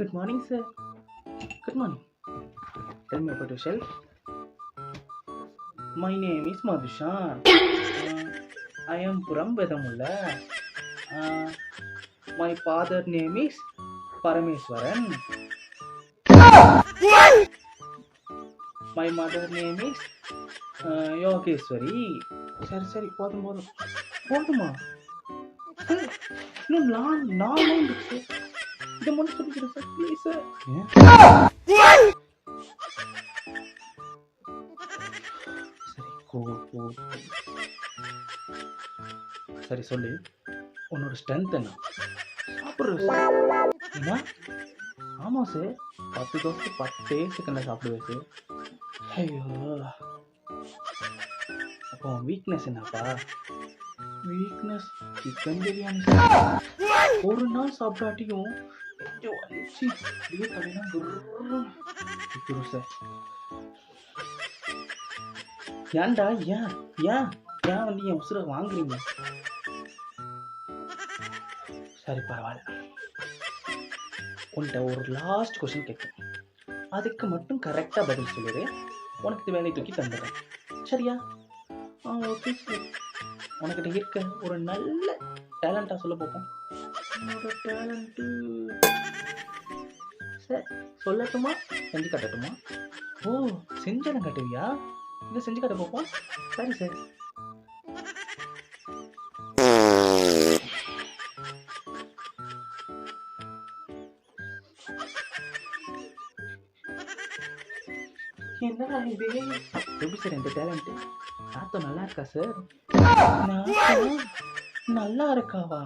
Good morning, sir. Good morning. Tell me about yourself. My name is Madhushan. I am from Vedamulla. Uh, my father name is Parameswaran. My mother name is Yogeshwari. சரி போதுமா sir இன்னும் நாலு line இருக்கு sir. இதை மட்டும் சொல்லிக்கிறேன் sir please sir. சரி கோ சரி சொல்லு உன்னோட ஸ்ட்ரென்த் என்ன? சாப்பிட்றது சார். என்ன? ஆமாம் சார் 10 தோசை 10 செகண்டில் சாப்பிடுவேன் சார். ஐயோ அப்போ வீக்னஸ் என்னப்பா? Weakness chicken biryani sir. ஒரு நாள் சாப்பிட்டாட்டியும் கொஞ்சம் வலிச்சு அப்படியே தலையெல்லாம் குருன்னு சார். ஏன்டா ஏன் ஏன் ஏன் வந்து என் உசுரை வாங்குறீங்க? சரி பரவாயில்ல, உன்கிட்ட ஒரு லாஸ்ட் கொஸ்டின் கேட்கும், அதுக்கு மட்டும் கரெக்டாக பதில் சொல்லிடு, உனக்கு வேலையை தூக்கி தந்துடுறேன் சரியா? Okay sir. உனக்கிட்ட இருக்க ஒரு நல்ல டேலண்டாக சொல்ல பார்ப்போம். என்னோட டேலண்ட்டு சார் சொல்லட்டுமா செஞ்சு காட்டட்டுமா? ஓ செஞ்செல்லாம் காட்டுவியா? இதை செஞ்சு காட்ட பார்ப்போம். சரி சார். என்னடா இது? எப்படி சார் இந்த டேலண்ட்டு? நாத்தம் நல்லா இருக்கா சார்? நாத்தம் நல்லா இருக்காவா?